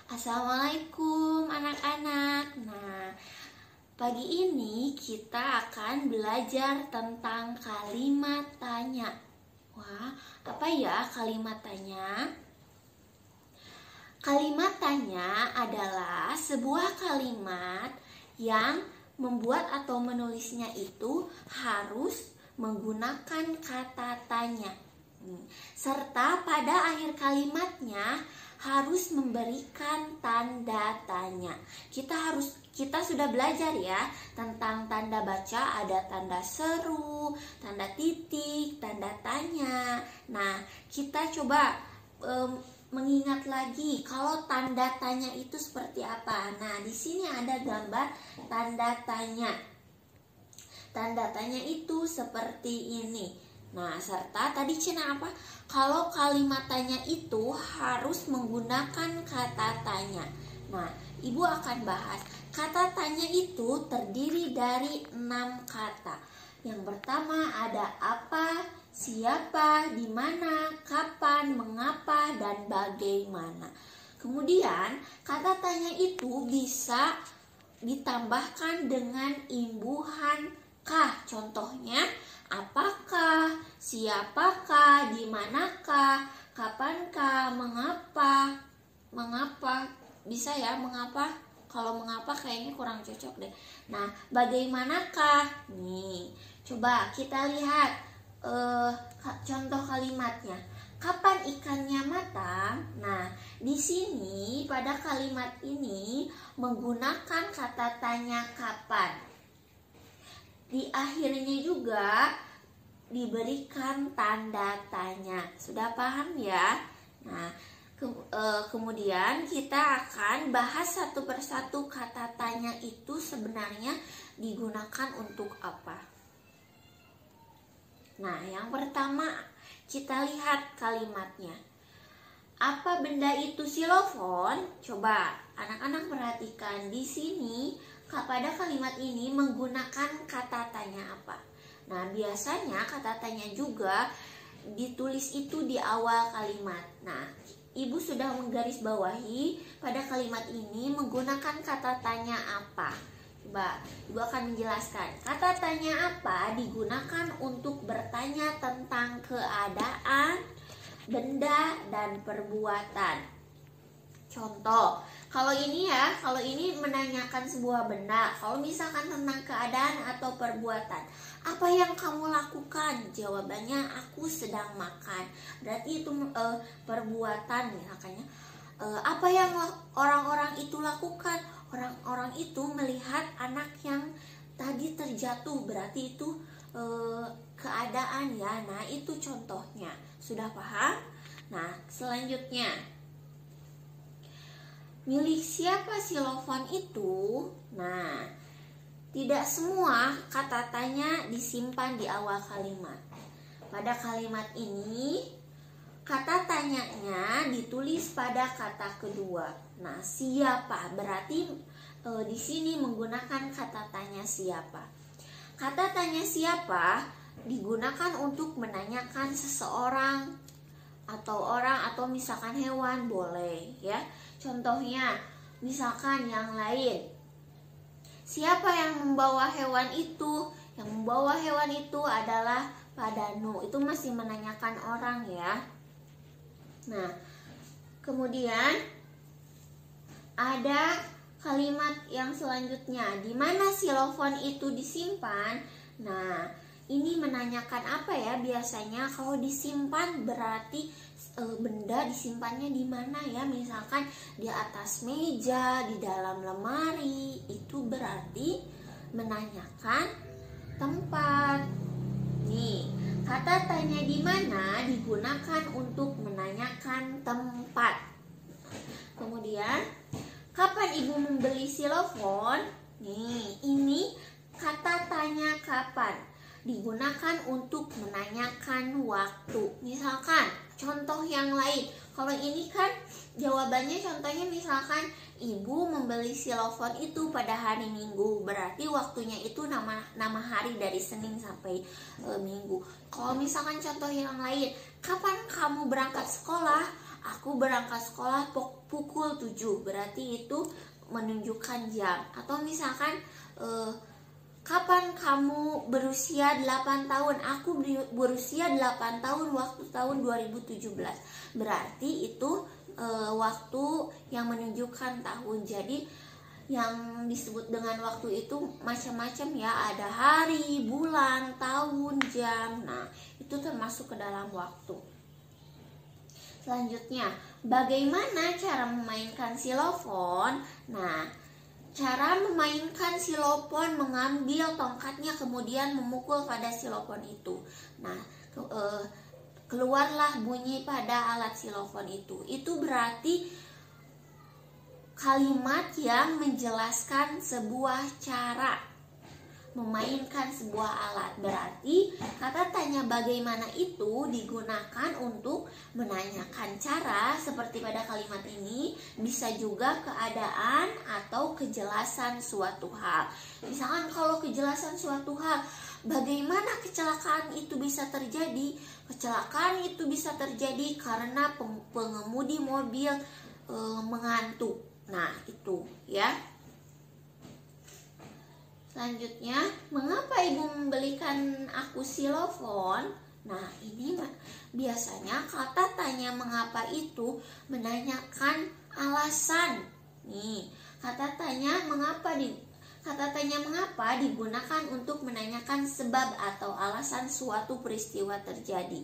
Assalamualaikum anak-anak. Pagi ini kita akan belajar tentang kalimat tanya. Wah, apa ya kalimat tanya? Kalimat tanya adalah sebuah kalimat yang membuat atau menulisnya itu harus menggunakan kata tanya. Serta pada akhir kalimatnya harus memberikan tanda tanya. Kita sudah belajar ya tentang tanda baca, ada tanda seru, tanda titik, tanda tanya. Nah, kita coba mengingat lagi kalau tanda tanya itu seperti apa. Nah, di sini ada gambar tanda tanya. Tanda tanya itu seperti ini. Nah, serta tadi Cina apa? Kalau kalimat tanya itu harus menggunakan kata tanya. Nah, Ibu akan bahas. Kata tanya itu terdiri dari 6 kata. Yang pertama ada apa, siapa, di mana, kapan, mengapa, dan bagaimana. Kemudian, kata tanya itu bisa ditambahkan dengan imbuhan kah. Contohnya, apakah, siapakah, di manakah, kapankah, mengapa. Mengapa bisa ya, mengapa? Kalau mengapa kayaknya kurang cocok deh. Nah, bagaimanakah? Nih, coba kita lihat contoh kalimatnya. Kapan ikannya matang? Nah, di sini pada kalimat ini menggunakan kata tanya kapan. Di akhirnya juga diberikan tanda tanya. Sudah paham ya? Nah, kemudian kita akan bahas satu persatu kata tanya itu sebenarnya digunakan untuk apa. Nah, yang pertama kita lihat kalimatnya. Apa benda itu xilofon? Coba anak-anak perhatikan di sini pada kalimat ini menggunakan kata tanya apa. Nah, biasanya kata tanya juga ditulis itu di awal kalimat. Nah, Ibu sudah menggarisbawahi pada kalimat ini menggunakan kata tanya apa. Coba, Ibu akan menjelaskan. Kata tanya apa digunakan untuk bertanya tentang keadaan, benda, dan perbuatan. Contoh, kalau ini menanyakan sebuah benda. Kalau misalkan tentang keadaan atau perbuatan, apa yang kamu lakukan? Jawabannya aku sedang makan. Berarti itu perbuatan misalkannya. Apa yang orang-orang itu lakukan? Orang-orang itu melihat anak yang tadi terjatuh. Berarti itu keadaan ya. Nah, itu contohnya. Sudah paham? Nah, selanjutnya, milik siapa xilofon itu? Nah, tidak semua kata tanya disimpan di awal kalimat. Pada kalimat ini, kata tanyanya ditulis pada kata kedua. Nah, siapa? Berarti di sini menggunakan kata tanya siapa. Kata tanya siapa digunakan untuk menanyakan seseorang atau orang atau misalkan hewan boleh ya. Contohnya, misalkan yang lain. Siapa yang membawa hewan itu? Yang membawa hewan itu adalah Pak Danu. Itu masih menanyakan orang ya. Nah, kemudian ada kalimat yang selanjutnya. Di mana xilofon itu disimpan? Nah, ini menanyakan apa ya biasanya? Kalau disimpan berarti benda disimpannya di mana ya? Misalkan di atas meja, di dalam lemari. Itu berarti menanyakan tempat. Nih, kata tanya di mana digunakan untuk menanyakan tempat. Kemudian, kapan Ibu membeli xilofon? Nih, ini kata tanya kapan digunakan untuk menanyakan waktu. Misalkan contoh yang lain. Kalau ini kan jawabannya contohnya misalkan Ibu membeli xilofon itu pada hari Minggu. Berarti waktunya itu nama hari dari Senin sampai Minggu. Kalau misalkan contoh yang lain, kapan kamu berangkat sekolah? aku berangkat sekolah pukul 7, berarti itu menunjukkan jam. Atau misalkan kapan kamu berusia 8 tahun? Aku berusia 8 tahun waktu tahun 2017. Berarti itu waktu yang menunjukkan tahun. Jadi yang disebut dengan waktu itu macam-macam ya, ada hari, bulan, tahun, jam. Nah, itu termasuk ke dalam waktu. Selanjutnya, bagaimana cara memainkan xilofon? Nah, cara memainkan xilofon, mengambil tongkatnya kemudian memukul pada xilofon itu. Nah, keluarlah bunyi pada alat xilofon itu. Itu berarti kalimat yang menjelaskan sebuah cara memainkan sebuah alat. Berarti kata tanya bagaimana itu digunakan untuk menanyakan cara, seperti pada kalimat ini, bisa juga keadaan atau kejelasan suatu hal. Misalkan kalau kejelasan suatu hal, bagaimana kecelakaan itu bisa terjadi? Kecelakaan itu bisa terjadi karena pengemudi mobil mengantuk. Nah, itu ya. Selanjutnya, mengapa ibu membelikan aku xilofon? Nah, ini biasanya kata tanya mengapa itu menanyakan alasan. Nih, kata tanya mengapa digunakan untuk menanyakan sebab atau alasan suatu peristiwa terjadi.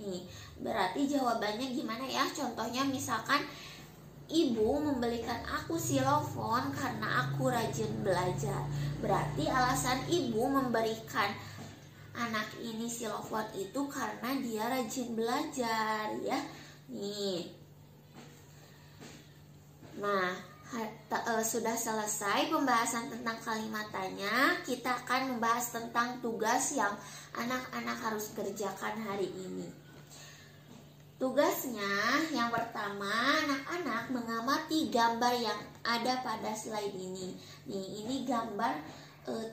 Nih, berarti jawabannya gimana ya? Contohnya misalkan ibu membelikan aku xilofon karena aku rajin belajar. Berarti alasan ibu memberikan anak ini xilofon itu karena dia rajin belajar ya. Nih. Nah, sudah selesai pembahasan tentang kalimat tanya. Kita akan membahas tentang tugas yang anak-anak harus kerjakan hari ini. Tugasnya yang pertama, anak-anak mengamati gambar yang ada pada slide ini. Nih, ini gambar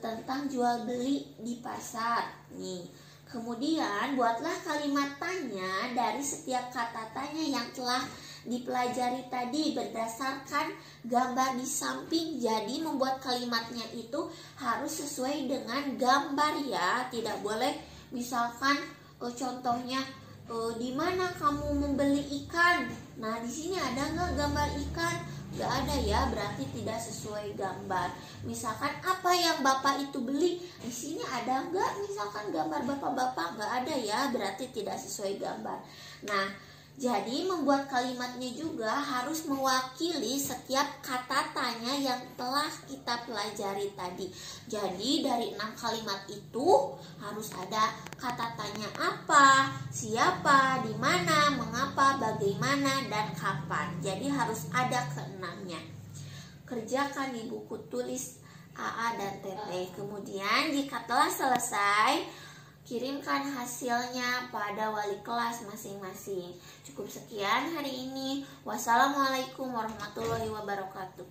tentang jual beli di pasar. Nih, kemudian buatlah kalimat tanya dari setiap kata tanya yang telah dipelajari tadi berdasarkan gambar di samping. Jadi membuat kalimatnya itu harus sesuai dengan gambar ya. Tidak boleh misalkan contohnya di mana kamu membeli ikan? Nah, di sini ada nggak gambar ikan? Nggak ada ya, berarti tidak sesuai gambar. Misalkan apa yang bapak itu beli? Di sini ada nggak? Misalkan gambar bapak-bapak? Nggak ada ya, berarti tidak sesuai gambar. Nah, jadi membuat kalimatnya juga harus mewakili setiap kata tanya yang telah kita pelajari tadi. Jadi dari 6 kalimat itu harus ada kata tanya apa, siapa, di mana, mengapa, bagaimana, dan kapan. Jadi harus ada ke-6-nya. Kerjakan di buku tulis AA dan TT. Kemudian jika telah selesai, kirimkan hasilnya pada wali kelas masing-masing. Cukup sekian hari ini. Wassalamualaikum warahmatullahi wabarakatuh.